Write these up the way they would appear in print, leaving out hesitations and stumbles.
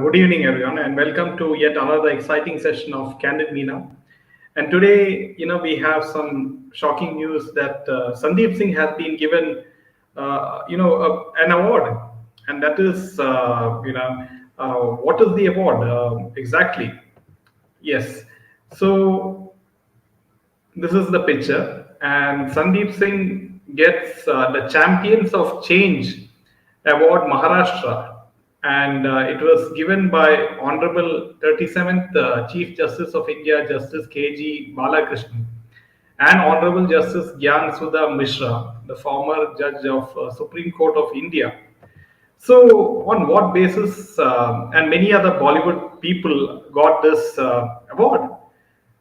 Good evening, everyone, and welcome to yet another exciting session of Candid Meena. And today, we have some shocking news that Sandeep Singh has been given, an award, and that is, what is the award exactly? Yes. So this is the picture, and Sandeep Singh gets the Champions of Change Award Maharashtra, and it was given by Honorable 37th Chief Justice of India, Justice KG Balakrishnan, and Honorable Justice Gyan Sudha Mishra, the former judge of Supreme Court of India. So, on what basis, and many other Bollywood people got this award?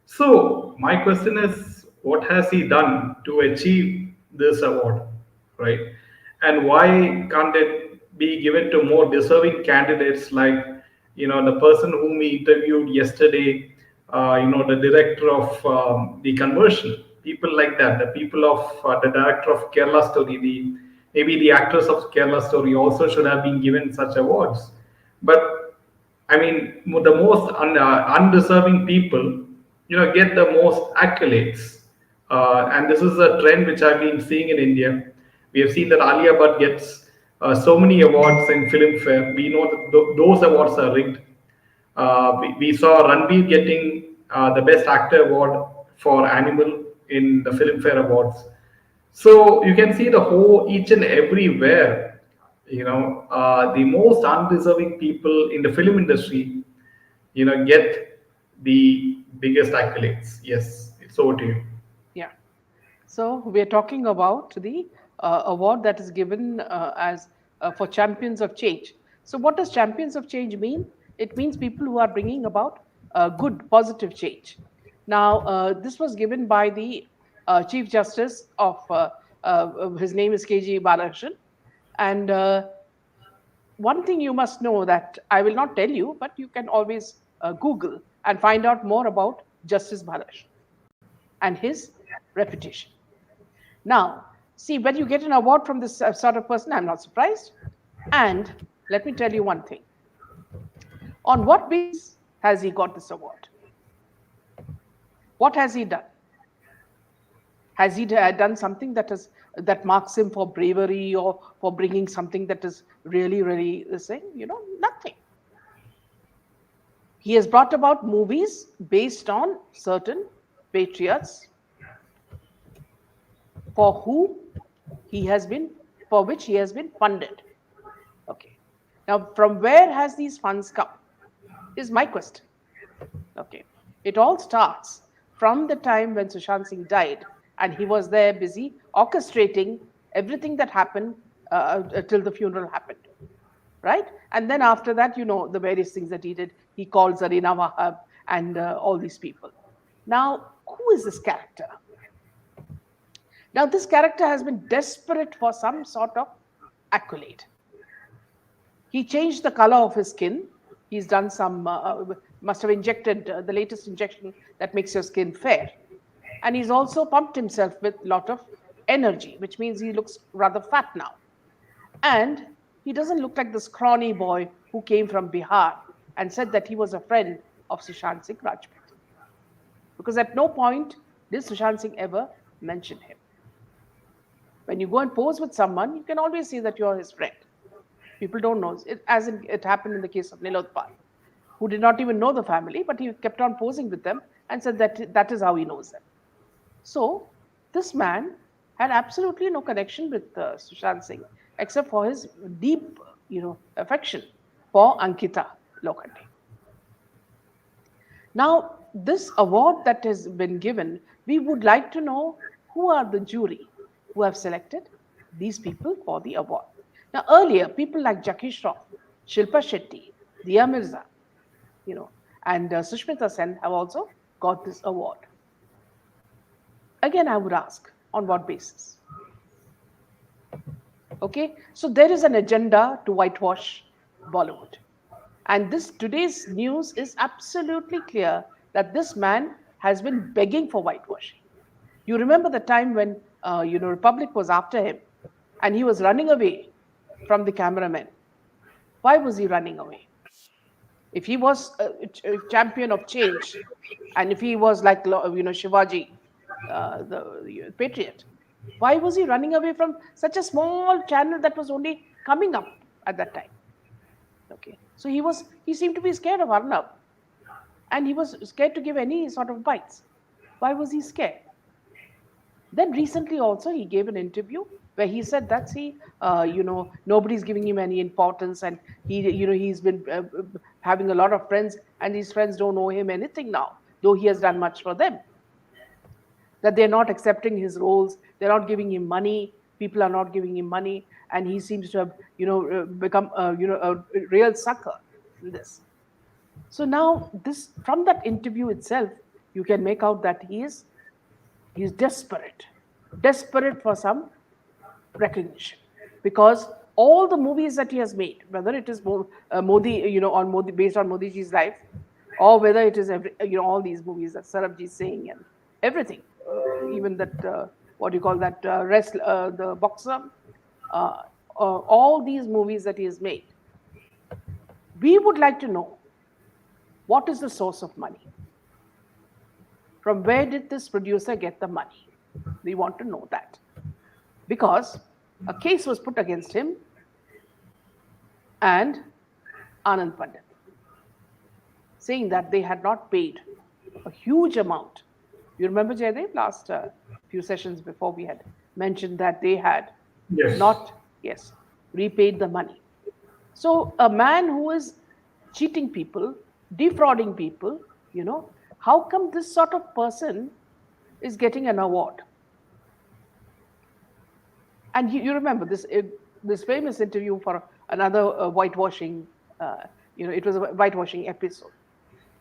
So, my question is, what has he done to achieve this award, right? And why can't it be given to more deserving candidates like, the person whom we interviewed yesterday, the director of the conversion, people like that, the people of the director of Kerala Story, maybe the actress of Kerala Story also should have been given such awards. But I mean, the most undeserving people, get the most accolades. And this is a trend which I've been seeing in India. We have seen that Alia Bhatt gets so many awards in Filmfare. We know that those awards are rigged. We saw Ranbir getting the Best Actor award for Animal in the Filmfare Awards. So you can see the whole each and everywhere, the most undeserving people in the film industry, get the biggest accolades. Yes, it's over to you. Yeah. So we're talking about the award that is given as for champions of change. So what does champions of change mean? It means people who are bringing about good, positive change. Now, this was given by the Chief Justice of, his name is KG Balakrishnan. And one thing you must know that I will not tell you, but you can always Google and find out more about Justice Balakrishnan and his reputation. Now, see, when you get an award from this sort of person, I'm not surprised. And let me tell you one thing. On what basis has he got this award? What has he done? Has he done something that marks him for bravery or for bringing something that is really, really saying, nothing. He has brought about movies based on certain patriots for whom he has been, for which he has been funded. Okay. Now, from where has these funds come? Is my question. Okay. It all starts from the time when Sushant Singh died, and he was there busy orchestrating everything that happened till the funeral happened. Right? And then after that, the various things that he did. He called Zarina Wahab and all these people. Now, who is this character? Now, this character has been desperate for some sort of accolade. He changed the color of his skin. He's done some, must have injected the latest injection that makes your skin fair. And he's also pumped himself with a lot of energy, which means he looks rather fat now. And he doesn't look like the scrawny boy who came from Bihar and said that he was a friend of Sushant Singh Rajput. Because at no point did Sushant Singh ever mention him. When you go and pose with someone, you can always say that you're his friend. People don't know. It happened in the case of Nilotpal, who did not even know the family, but he kept on posing with them and said that is how he knows them. So this man had absolutely no connection with Sushant Singh, except for his deep, affection for Ankita Lokhande. Now, this award that has been given, we would like to know who are the jury who have selected these people for the award. Now, earlier, people like Jackie Shroff, Shilpa Shetty, Diya Mirza, and Sushmita Sen have also got this award. Again, I would ask, on what basis? Okay, so there is an agenda to whitewash Bollywood. And today's news is absolutely clear that this man has been begging for whitewashing. You remember the time when, Republic was after him and he was running away from the cameramen. Why was he running away? If he was a champion of change, and if he was like Shivaji, the patriot, why was he running away from such a small channel that was only coming up at that time? Okay, so he seemed to be scared of Arnab, and he was scared to give any sort of bites. Why was he scared? Then recently also he gave an interview where he said that nobody's giving him any importance, and he's been having a lot of friends, and these friends don't owe him anything now, though he has done much for them. That they're not accepting his roles, they're not giving him money, people are not giving him money, and he seems to have become a real sucker in this. So now this, from that interview itself, you can make out that he's desperate for some recognition, because all the movies that he has made, whether it is Modi, on Modi, based on Modi ji's life, or whether it is all these movies that Sarabjit Singh and everything, even that what do you call that the boxer, all these movies that he has made, we would like to know what is the source of money. From where did this producer get the money? We want to know that. Because a case was put against him and Anand Pandit, saying that they had not paid a huge amount. You remember, Jaydev, last few sessions before we had mentioned that they had not repaid the money. So a man who is cheating people, defrauding people, how come this sort of person is getting an award? And you remember this famous interview for another whitewashing, it was a whitewashing episode.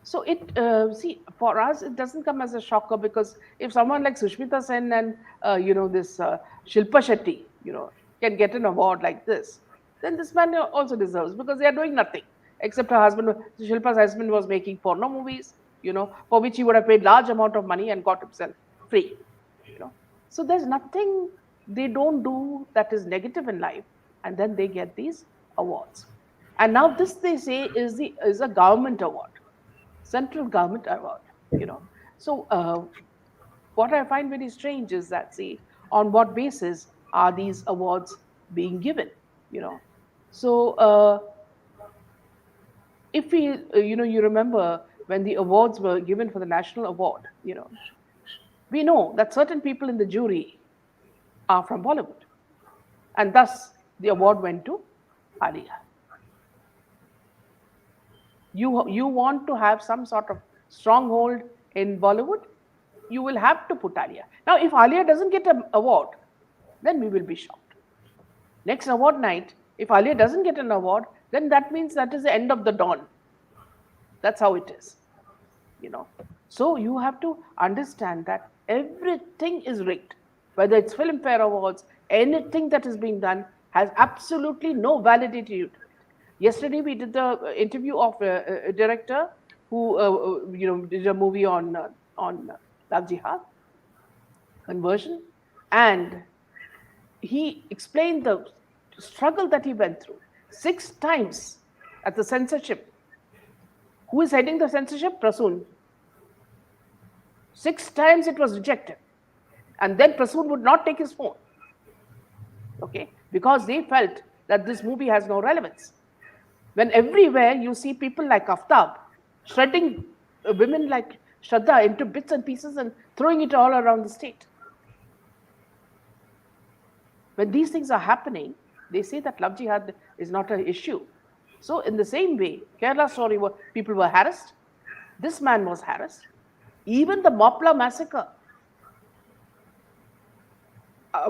So for us, it doesn't come as a shocker, because if someone like Sushmita Sen and, this Shilpa Shetty, can get an award like this, then this man also deserves, because they are doing nothing except her husband. Shilpa's husband was making porno movies, for which he would have paid large amount of money and got himself free. So there's nothing they don't do that is negative in life, and then they get these awards. And now this, they say, is a government award, central government award. So what I find very strange is that, on what basis are these awards being given? So if we, you remember when the awards were given for the national award, we know that certain people in the jury are from Bollywood, and thus the award went to Alia. You want to have some sort of stronghold in Bollywood, you will have to put Alia. Now, if Alia doesn't get an award, then we will be shocked. Next award night, if Alia doesn't get an award, then that means that is the end of the dawn. That's how it is. So you have to understand that everything is rigged. Whether it's Filmfare Awards, anything that is being done has absolutely no validity to it. Yesterday we did the interview of a director who did a movie on Love Jihad conversion, and he explained the struggle that he went through 6 times at the censorship. Who is heading the censorship? Prasoon. 6 times it was rejected. And then Prasoon would not take his phone. Okay? Because they felt that this movie has no relevance. When everywhere you see people like Aftab shredding women like Shraddha into bits and pieces and throwing it all around the state. When these things are happening, they say that Love Jihad is not an issue. So in the same way, Kerala story, people were harassed. This man was harassed. Even the Mopla massacre,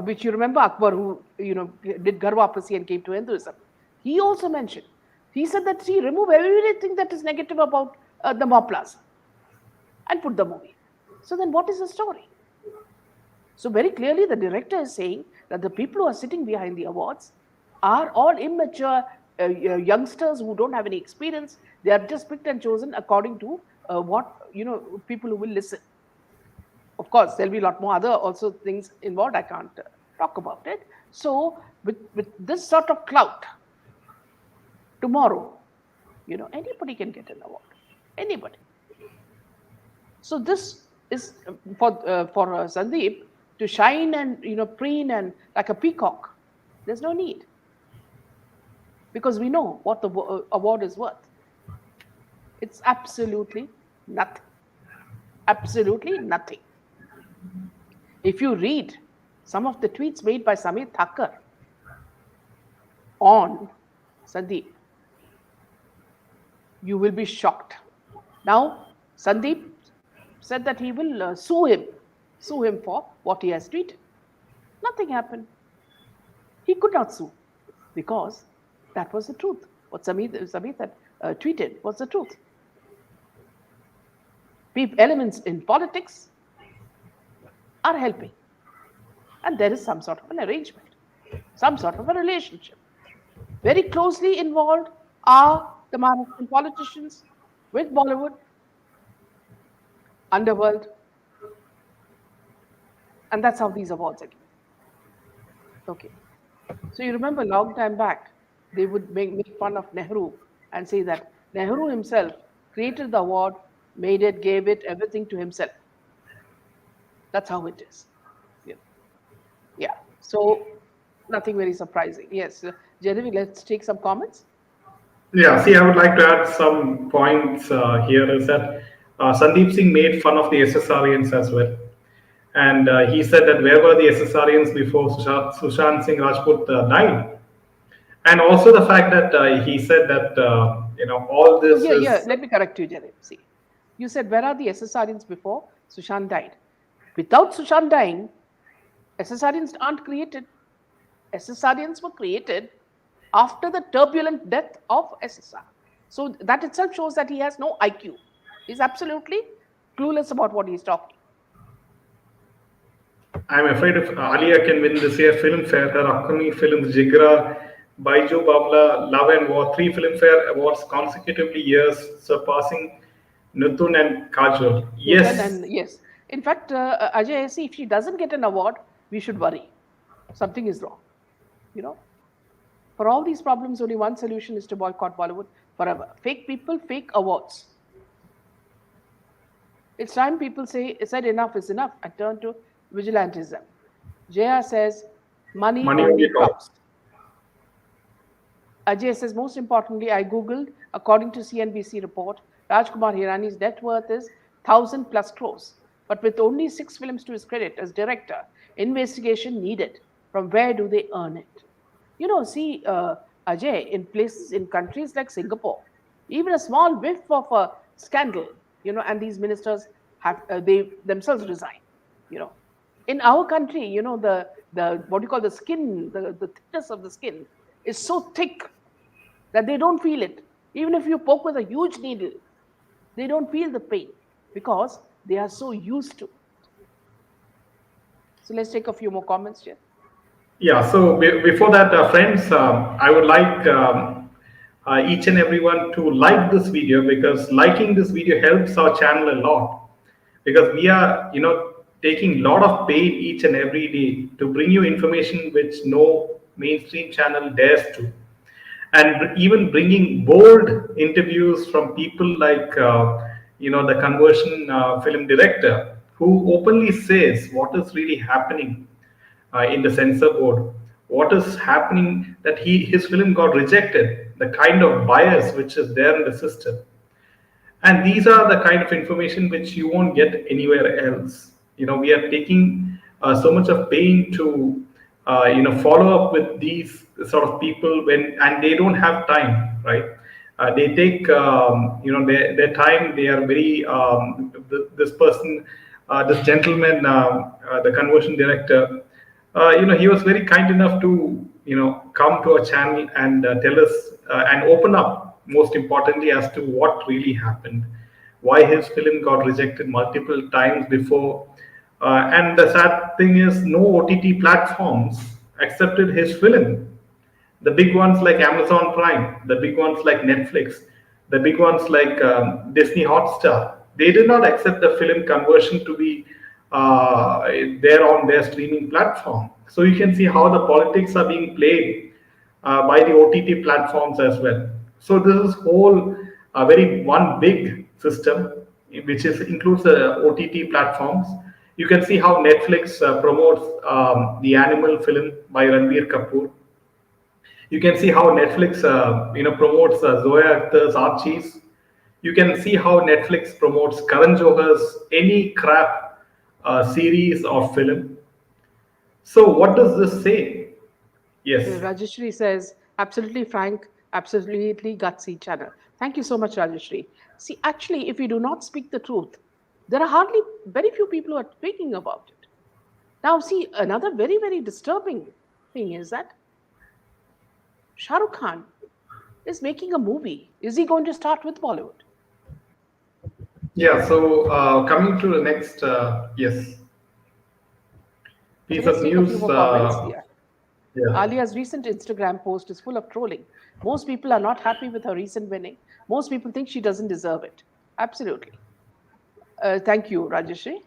which you remember Akbar, who did Garwapasi and came to Hinduism, he also mentioned. He said that he removed everything that is negative about the Moplas and put the movie. So then what is the story? So very clearly the director is saying that the people who are sitting behind the awards are all immature youngsters who don't have any experience. They are just picked and chosen according to what people who will listen. Of course, there'll be a lot more other also things involved. I can't talk about it. So with this sort of clout, tomorrow, Anybody can get an award. Anybody. So this is for Sandeep to shine and preen and like a peacock. There's no need because we know what the award is worth. It's absolutely nothing. Absolutely nothing. If you read some of the tweets made by Samir Thakur on Sandeep, you will be shocked. Now, Sandeep said that he will sue him for what he has tweeted. Nothing happened. He could not sue because that was the truth. What Samir had tweeted was the truth. Elements in politics are helping, and there is some sort of an arrangement, some sort of a relationship. Very closely involved are the Maharashtrian politicians with Bollywood, underworld, and that's how these awards are given. Okay. So you remember a long time back, they would make fun of Nehru and say that Nehru himself created the award, made it, gave it, everything to himself. That's how it is. Yeah. So nothing very surprising. Yes. Jeremy, let's take some comments. Yeah, see, I would like to add some points here is that Sandeep Singh made fun of the SSRians as well. And he said that where were the SSRians before Sushant Singh Rajput died? And also the fact that he said that, all this Yeah, let me correct you, Jeremy. See, you said, where are the SSRians before Sushant died? Without Sushant dying, SSRians aren't created. SSRians were created after the turbulent death of SSR. So that itself shows that he has no IQ. He's absolutely clueless about what he's talking. I'm afraid if Alia can win this year Filmfare, her upcoming films Jigra, Baiju Babla, Love and War, 3 Filmfare awards consecutively years, surpassing Nutun and Kajol. Yes. And yes. In fact, Ajay, see, if she doesn't get an award, we should worry. Something is wrong. For all these problems, only one solution is to boycott Bollywood forever. Fake people, fake awards. It's time people said enough is enough and turn to vigilantism. Jaya says, money only talks. Ajay says, most importantly, I googled, according to CNBC report, Rajkumar Hirani's net worth is 1,000 plus crores. But with only 6 films to his credit as director, investigation needed. From where do they earn it? See, Ajay, in countries like Singapore, even a small whiff of a scandal, and these ministers they themselves resign. In our country, the what you call the skin, the thickness of the skin is so thick that they don't feel it. Even if you poke with a huge needle, they don't feel the pain because they are so used to it. So let's take a few more comments here. Yeah, so before that, friends, I would like each and everyone to like this video because liking this video helps our channel a lot because we are, taking a lot of pain each and every day to bring you information which no mainstream channel dares to. And even bringing bold interviews from people like, the conversion film director who openly says what is really happening in the censor board, what is happening that his film got rejected, the kind of bias which is there in the system. And these are the kind of information which you won't get anywhere else. We are taking so much of pain to follow up with these sort of people and they don't have time, right? They take their time. They are very this person, this gentleman, the conversion director. He was very kind enough to come to our channel and tell us and open up, most importantly, as to what really happened, why his film got rejected multiple times before. And the sad thing is, no OTT platforms accepted his film. The big ones like Amazon Prime, the big ones like Netflix, the big ones like Disney Hotstar, they did not accept the film conversion to be there on their streaming platform. So you can see how the politics are being played by the OTT platforms as well. So this is whole very one big system, which is includes the OTT platforms. You can see how Netflix promotes the Animal film by Ranbir Kapoor. You can see how Netflix promotes Zoya Akhtar's Archies. You can see how Netflix promotes Karan Johar's Any Crap series of film. So what does this say? Yes. Rajeshri says, absolutely frank, absolutely gutsy channel. Thank you so much, Rajeshri. See, actually, if you do not speak the truth, there are hardly very few people who are speaking about it. Now, see, another very, very disturbing thing is that Shah Rukh Khan is making a movie. Is he going to start with Bollywood? Yeah. So coming to the next, yes, Okay, piece let's of take a few news. more comments. Yeah. Yeah. Alia's recent Instagram post is full of trolling. Most people are not happy with her recent winning. Most people think she doesn't deserve it. Absolutely. Thank you, Rajeshri.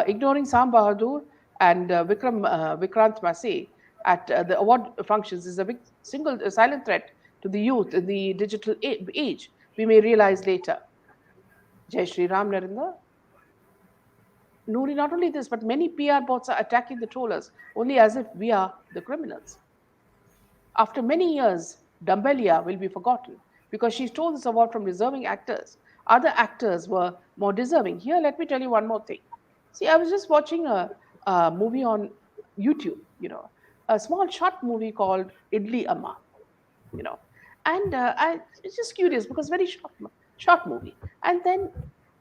Ignoring Sam Bahadur and Vikrant Massey at the award functions is a big single silent threat to the youth in the digital age. We may realize later. Jai Shri Ram Narinder. Nouri, not only this, but many PR bots are attacking the trollers only as if we are the criminals. After many years, Dumbelia will be forgotten because she stole this award from deserving actors. Other actors were more deserving. Here, let me tell you one more thing. See, I was just watching a movie on YouTube, a small short movie called Idli Amma, you know, and I it's just curious because very short movie. And then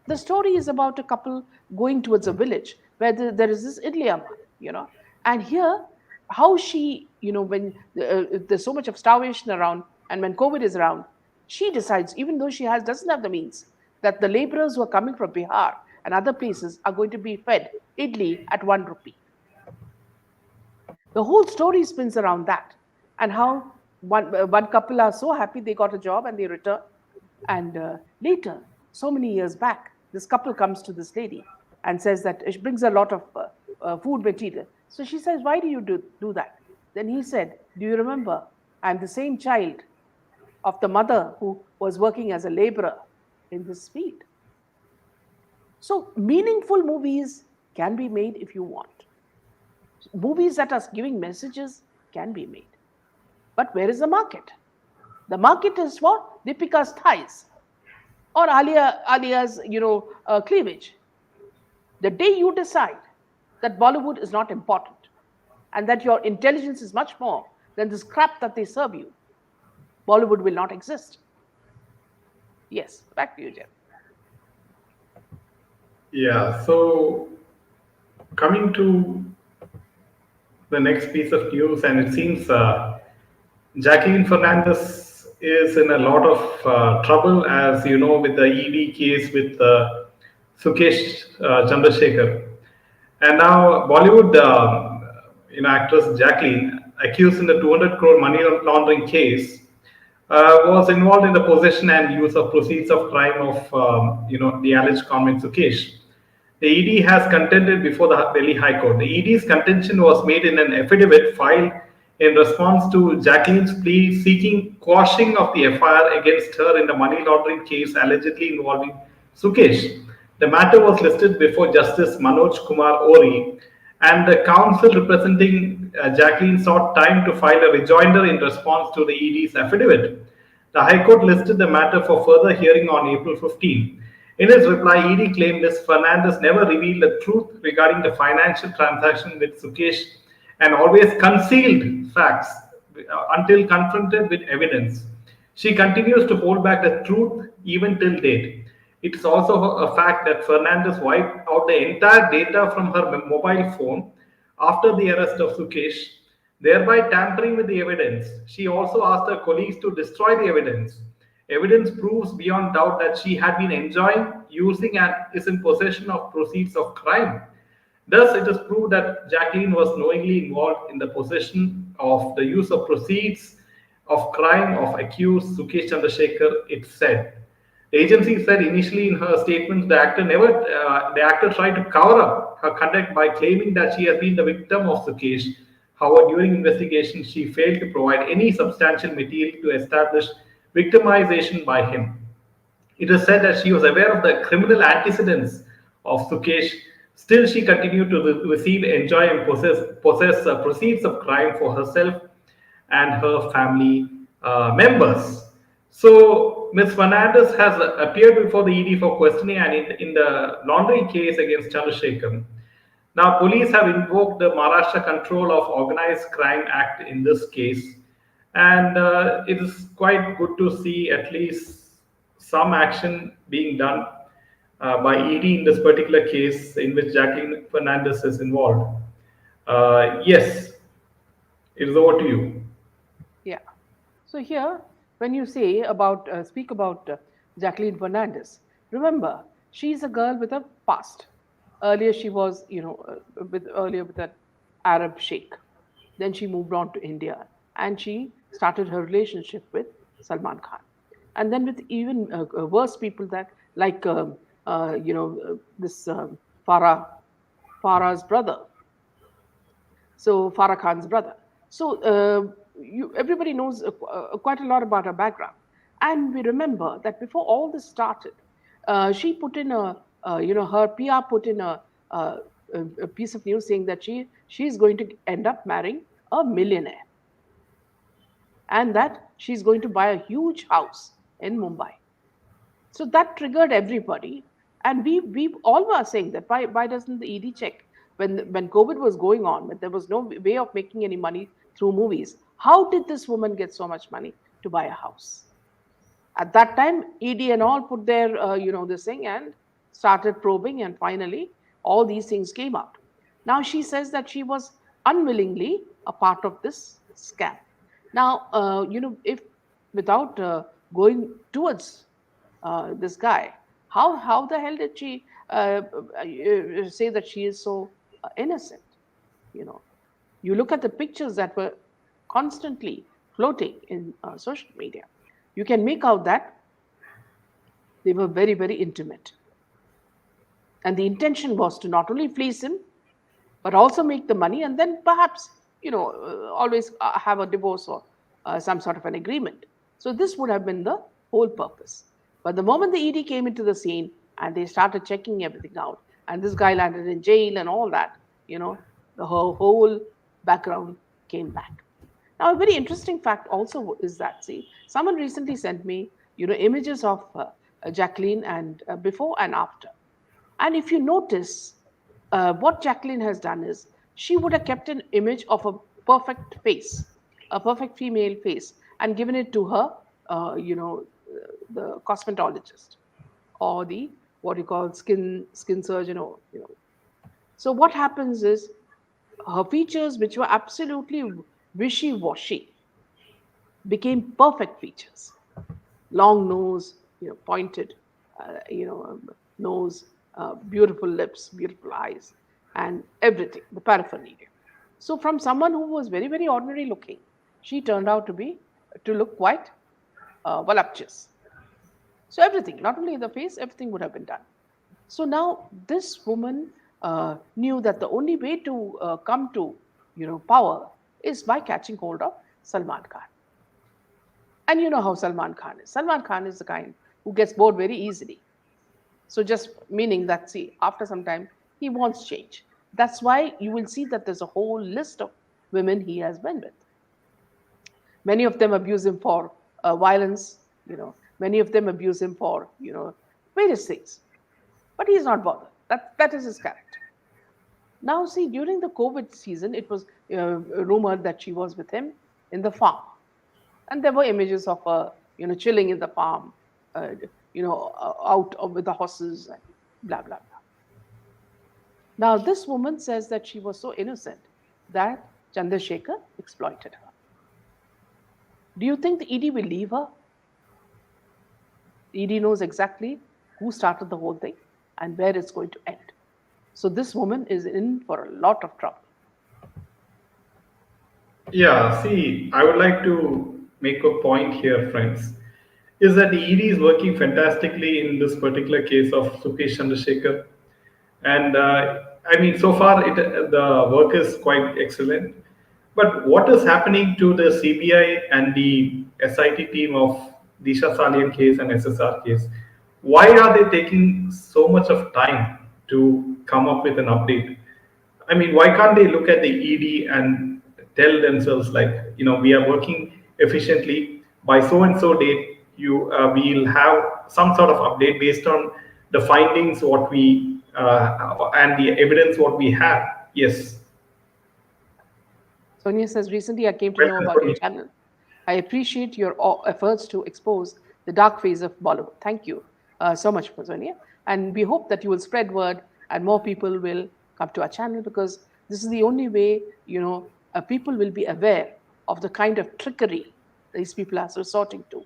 the story is about a couple going towards a village where there is this Idli Amma, and here how she, when there's so much of starvation around and when COVID is around, she decides, even though she doesn't have the means, that the laborers who are coming from Bihar and other places are going to be fed idli at 1 rupee. The whole story spins around that, and how one couple are so happy they got a job and they return. And later, so many years back, this couple comes to this lady and says that she brings a lot of food material. So she says, "Why do you do that?" Then he said, "Do you remember? I'm the same child of the mother who was working as a laborer in this field." So, meaningful movies can be made if you want. Movies that are giving messages can be made. But where is the market? The market is what? Deepika's thighs or Alia's, cleavage. The day you decide that Bollywood is not important and that your intelligence is much more than this crap that they serve you, Bollywood will not exist. Yes, back to you, Jeff. Yeah. So coming to the next piece of news, and it seems Jacqueline Fernandez is in a lot of trouble, as you know, with the ED case with Sukesh Chandrasekhar. And now Bollywood, actress Jacqueline, accused in the 200 crore money laundering case, was involved in the possession and use of proceeds of crime of, the alleged convict Sukesh. The ED has contended before the Delhi High Court. The ED's contention was made in an affidavit filed in response to Jacqueline's plea seeking quashing of the FIR against her in the money laundering case allegedly involving Sukesh. The matter was listed before Justice Manoj Kumar Ori, and the counsel representing Jacqueline sought time to file a rejoinder in response to the ED's affidavit. The High Court listed the matter for further hearing on April 15. In his reply, ED claimed Ms. Fernandez never revealed the truth regarding the financial transaction with Sukesh and always concealed facts until confronted with evidence. She continues to hold back the truth even till date. It is also a fact that Fernandez wiped out the entire data from her mobile phone after the arrest of Sukesh, thereby tampering with the evidence. She also asked her colleagues to destroy the evidence. Evidence proves beyond doubt that she had been enjoying, using, and is in possession of proceeds of crime. Thus, it is proved that Jacqueline was knowingly involved in the possession of the use of proceeds of crime of accused Sukesh Chandrasekhar, it said. The agency said initially in her statements the actor tried to cover up her conduct by claiming that she has been the victim of Sukesh. However, during investigation, she failed to provide any substantial material to establish victimization by him. It is said that she was aware of the criminal antecedents of Sukesh. Still, she continued to receive, enjoy, and possess proceeds of crime for herself and her family members. So, Ms. Fernandez has appeared before the ED for questioning and in the laundering case against Chandrasekhar. Now, police have invoked the Maharashtra Control of Organized Crime Act in this case, and it is quite good to see at least some action being done by ED in this particular case in which Jacqueline Fernandez is involved. Yes, it is over to you. Yeah. So here, when you say about speak about Jacqueline Fernandez, remember she's a girl with a past. Earlier, she was with an Arab sheikh. Then she moved on to India, and she started her relationship with Salman Khan, and then with even worse people that like this Farah Farah's brother, so Farah Khan's brother. So everybody knows quite a lot about her background, and we remember that before all this started, she put in her PR put in a, a piece of news saying that she's going to end up marrying a millionaire, and that she's going to buy a huge house in Mumbai. So that triggered everybody, and we all were saying that why doesn't the ED check when COVID was going on, when there was no way of making any money through movies? How did this woman get so much money to buy a house? At that time, ED and all put their this thing and started probing, and finally all these things came out. Now she says that she was unwillingly a part of this scam. Now if without going towards this guy, how the hell did she say that she is so innocent? You know, you look at the pictures that were constantly floating in social media, you can make out that they were very, very intimate. And the intention was to not only fleece him, but also make the money and then perhaps, always have a divorce or some sort of an agreement. So this would have been the whole purpose. But the moment the ED came into the scene and they started checking everything out, and this guy landed in jail and all that, the whole background came back. Now, a very interesting fact also is that, see, someone recently sent me, images of Jacqueline and before and after. And if you notice, what Jacqueline has done is she would have kept an image of a perfect face, a perfect female face, and given it to her, the cosmetologist or the what you call skin surgeon, So what happens is her features, which were absolutely wishy-washy, became perfect features. Long nose, pointed, nose, beautiful lips, beautiful eyes, and everything, the paraphernalia. So from someone who was very, very ordinary looking, she turned out to look quite voluptuous. So everything, not only the face, everything would have been done. So now this woman knew that the only way to come to power is by catching hold of Salman Khan. And you know how Salman Khan is. Salman Khan is the kind who gets bored very easily. So just meaning that, see, after some time, he wants change. That's why you will see that there's a whole list of women he has been with. Many of them abuse him for violence, Many of them abuse him for, various things. But he's not bothered. That is his character. Now, see, during the COVID season, it was rumored that she was with him in the farm. And there were images of her, chilling in the farm, out with the horses, and blah, blah, blah. Now, this woman says that she was so innocent that Chandrasekhar exploited her. Do you think the ED will leave her? ED knows exactly who started the whole thing and where it's going to end. So this woman is in for a lot of trouble. Yeah, see, I would like to make a point here, friends, is that the ED is working fantastically in this particular case of Sukesh Chandrasekhar. And I mean, so far the work is quite excellent. But what is happening to the CBI and the SIT team of Disha Salian case and SSR case. Why are they taking so much of time to come up with an update? I mean, why can't they look at the ED and tell themselves like, we are working efficiently by so and so date. We'll have some sort of update based on the findings what we and the evidence what we have. Yes, Sonia says, recently I came to know welcome about your for channel. I appreciate your efforts to expose the dark phase of Bollywood. Thank you so much, Sonia. And we hope that you will spread word and more people will come to our channel, because this is the only way, people will be aware of the kind of trickery these people are resorting to.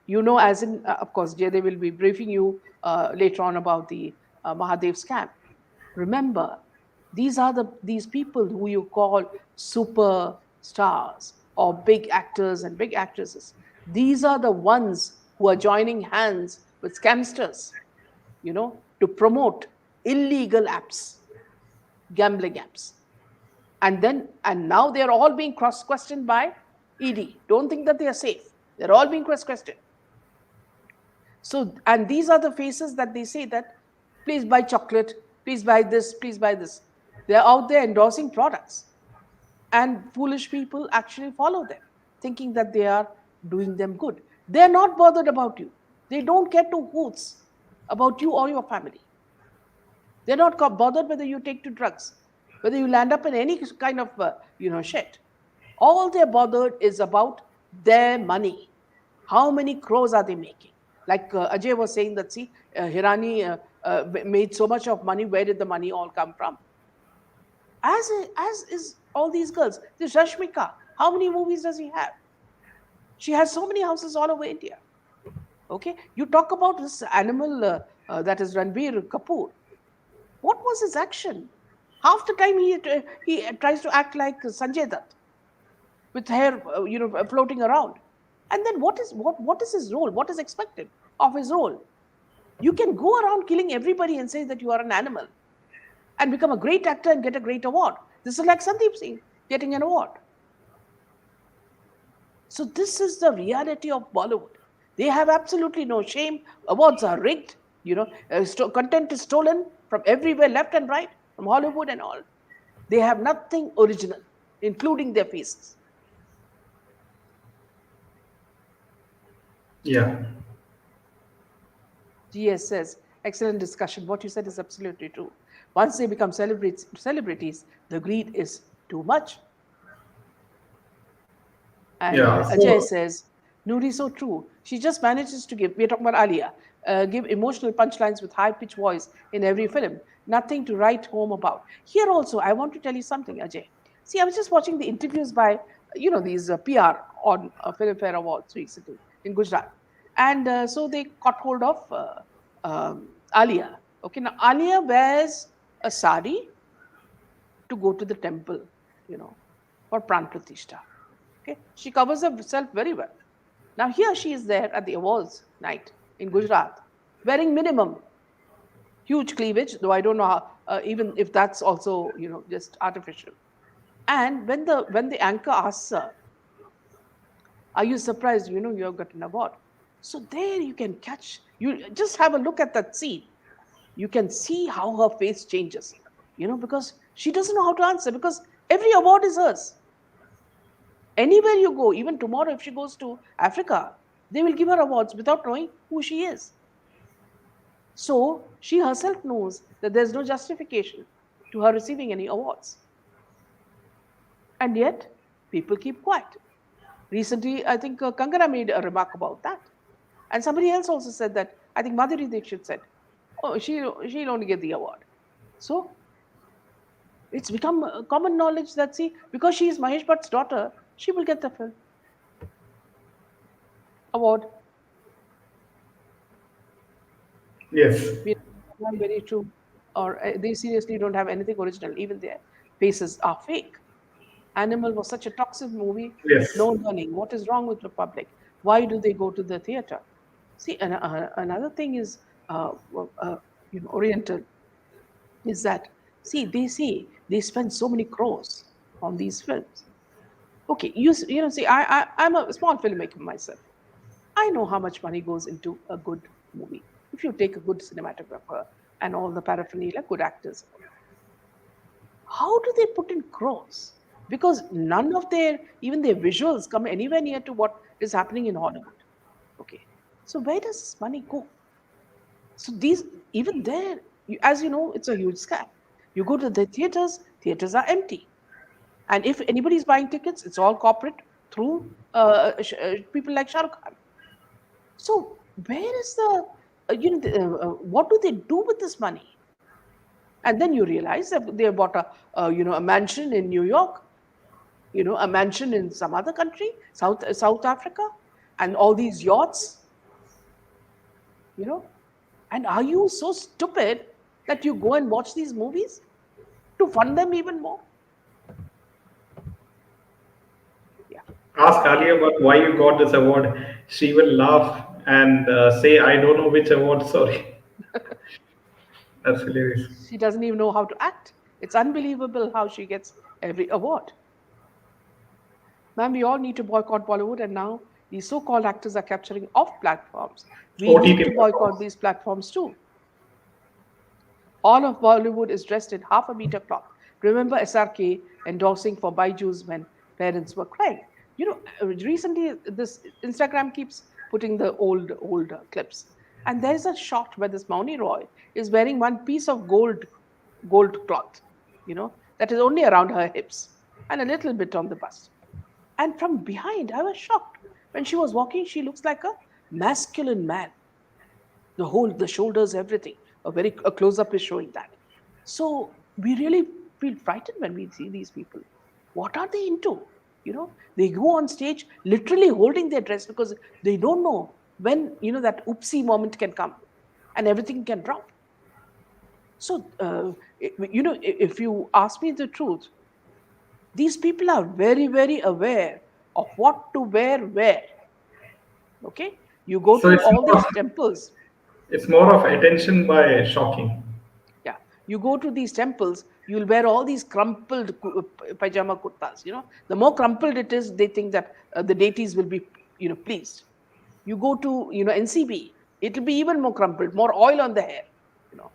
You know, as in, of course, Jay, they will be briefing you later on about the Mahadev scam. Remember, these people who you call superstars or big actors and big actresses. These are the ones who are joining hands with scamsters, to promote illegal apps, gambling apps. And now they're all being cross questioned by ED. Don't think that they are safe. They're all being cross questioned. So, and these are the faces that they say that, please buy chocolate, please buy this, please buy this. They're out there endorsing products. And foolish people actually follow them, thinking that they are doing them good. They're not bothered about you. They don't care two hoots about you or your family. They're not bothered whether you take to drugs, whether you land up in any kind of, shit. All they're bothered is about their money. How many crores are they making? Like Ajay was saying that, see, Hirani made so much of money. Where did the money all come from? As is all these girls. This Rashmika, how many movies does he have? She has so many houses all over India. Okay, you talk about this animal that is Ranbir Kapoor. What was his action? Half the time he tries to act like Sanjay Dutt with hair, floating around. And then what is his role? What is expected of his role? You can go around killing everybody and say that you are an animal and become a great actor and get a great award. This is like Sandeep Singh getting an award. So this is the reality of Bollywood. They have absolutely no shame. Awards are rigged. Content is stolen from everywhere, left and right, from Hollywood and all. They have nothing original, including their faces. yeah, GS says, excellent discussion. What you said is absolutely true. Once they become celebrities, the greed is too much. And yeah. Ajay So says, Noori, so true. She just manages to give, we're talking about Alia, give emotional punchlines with high pitched voice in every film. Nothing to write home about. Here also, I want to tell you something, Ajay. See, I was just watching the interviews by, these PR on Filmfare Awards recently in Gujarat. And so they caught hold of Alia. Okay, now Alia wears a sari to go to the temple, for Pran Pratishta. Okay, she covers herself very well. Now here she is there at the awards night in Gujarat, wearing minimum, huge cleavage, though I don't know how, even if that's also just artificial. And when the anchor asks her, "Are you surprised? You have got an award." So there you can catch. You just have a look at that scene. You can see how her face changes. Because she doesn't know how to answer, because every award is hers. Anywhere you go, even tomorrow, if she goes to Africa, they will give her awards without knowing who she is. So she herself knows that there's no justification to her receiving any awards. And yet, people keep quiet. Recently, I think Kangana made a remark about that. And somebody else also said that, I think Madhuri Dixit said, oh, she'll only get the award. So it's become common knowledge that, see, because she is Mahesh Bhatt's daughter, she will get the film award. yes, Very true. Or they seriously don't have anything original. Even their faces are fake. Animal was such a toxic movie. yes, No learning. What is wrong with the public? Why do they go to the theater? See, another thing is, Oriental, is that, see, they say they spend so many crores on these films. Okay, see, I'm a small filmmaker myself. I know how much money goes into a good movie. If you take a good cinematographer and all the paraphernalia, good actors, how do they put in crores? Because none of their, even their visuals come anywhere near to what is happening in Hollywood. Okay. So where does this money go? So these, even there, as you know, it's a huge scam. You go to the theaters, theaters are empty. And if anybody's buying tickets, it's all corporate through people like Shah Rukh Khan. So where is the, what do they do with this money? And then you realize that they bought a mansion in New York, a mansion in some other country, South Africa, and all these yachts, you know. And are you so stupid that you go and watch these movies to fund them even more? Yeah. Ask Ali about why you got this award. She will laugh and say, I don't know which award, sorry. That's hilarious. She doesn't even know how to act. It's unbelievable how she gets every award. Ma'am, we all need to boycott Bollywood, and now these so called actors are capturing off platforms. We need OTT to boycott platforms. these platforms too. All of Bollywood is dressed in half a meter cloth. Remember SRK endorsing for Byju's when parents were crying. Recently this Instagram keeps putting the old clips, and there is a shot where this Mauni Roy is wearing one piece of gold cloth, that is only around her hips and a little bit on the bust. And from behind, I was shocked. When she was walking, she looks like a masculine man. The shoulders, everything. A close up is showing that. So we really feel frightened when we see these people. What are they into? They go on stage literally holding their dress because they don't know when that oopsie moment can come and everything can drop. So if you ask me the truth, these people are very, very aware of what to wear where. Okay, you go So to all these temples. it's more of attention by shocking. Yeah, you go to these temples, you'll wear all these crumpled pajama kurtas. The more crumpled it is, they think that the deities will be pleased. You go to NCB, it'll be even more crumpled, more oil on the hair. you know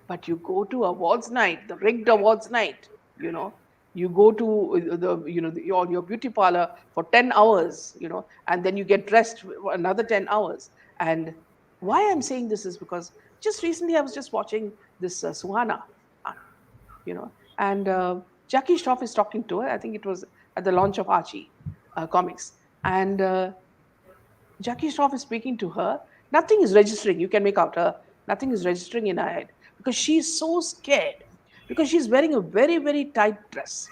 but you go to awards night, the rigged awards night, you go to your beauty parlor for 10 hours, and then you get dressed for another 10 hours. And why I'm saying this is because just recently I was just watching this Suhana, uh, and Jackie Shroff is talking to her. I think it was at the launch of Archie comics. And Jackie Shroff is speaking to her. Nothing is registering. You can make out her. Nothing is registering in her head because she's so scared. Because she's wearing a very, very tight dress.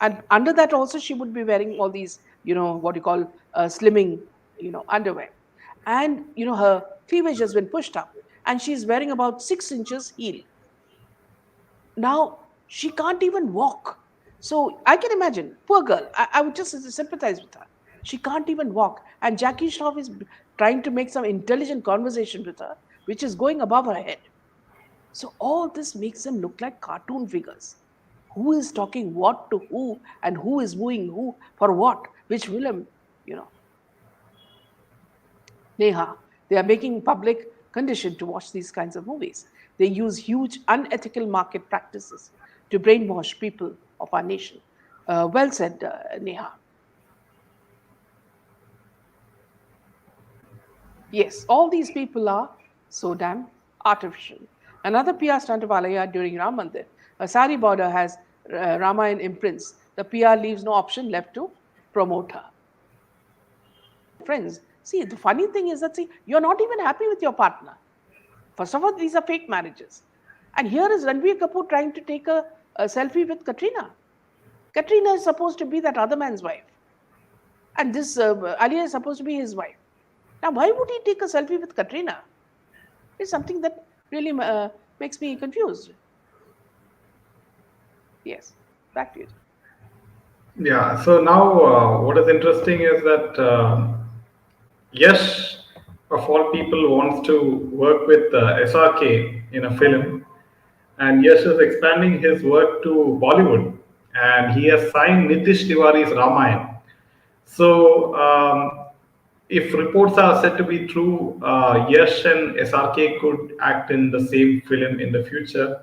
And under that also, she would be wearing all these, what you call slimming, underwear. And, her cleavage has been pushed up. And she's wearing about 6 inches heel. Now, she can't even walk. So I can imagine, poor girl, I would just sympathize with her. She can't even walk. And Jackie Shroff is trying to make some intelligent conversation with her, which is going above her head. So all this makes them look like cartoon figures. Who is talking what to who and who is wooing who for what? Which film? Neha, they are making public condition to watch these kinds of movies. They use huge unethical market practices to brainwash people of our nation. Well said, Neha. Yes, all these people are so damn artificial. Another PR stunt of Alaya during Ram Mandir. A sari border has Ramayan imprints. The PR leaves no option left to promote her. Friends, see, the funny thing is that, see, you're not even happy with your partner. First of all, these are fake marriages. And here is Ranbir Kapoor trying to take a selfie with Katrina. Katrina is supposed to be that other man's wife. And this Alia is supposed to be his wife. Now, why would he take a selfie with Katrina? It's something that really makes me confused. Yes, back to you. Yeah. So now, what is interesting is that Yash, of all people, wants to work with SRK in a film, and Yash is expanding his work to Bollywood, and he has signed Nitish Tiwari's Ramayana. So if reports are said to be true, Yash and SRK could act in the same film in the future.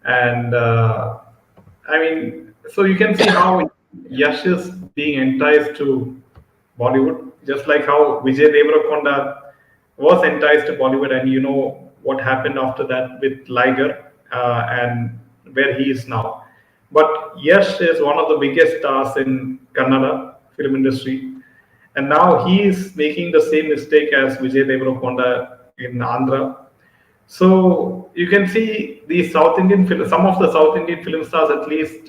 And I mean, so you can see how Yash is being enticed to Bollywood, just like how Vijay Deverakonda was enticed to Bollywood, and you know what happened after that with Liger and where he is now. But Yash is one of the biggest stars in Kannada film industry, and now he is making the same mistake as Vijay Deverakonda in Andhra. So you can see the South Indian film, some of the South Indian film stars at least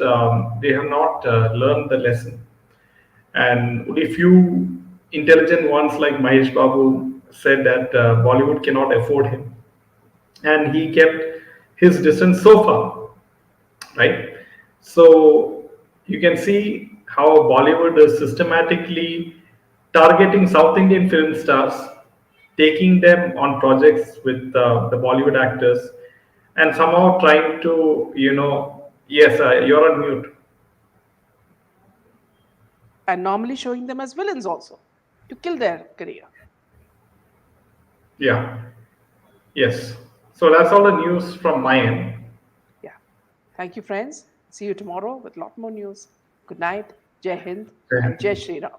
they have not learned the lesson, and only few intelligent ones like Mahesh Babu said that Bollywood cannot afford him, and he kept his distance so far, right? So you can see how Bollywood is systematically targeting South Indian film stars, taking them on projects with the Bollywood actors, and somehow trying to, yes, you're on mute. And normally showing them as villains also to kill their career. Yeah, yes. So that's all the news from my end. Yeah. Thank you, friends. See you tomorrow with a lot more news. Good night. Jai Hind and Jai Shri Ram.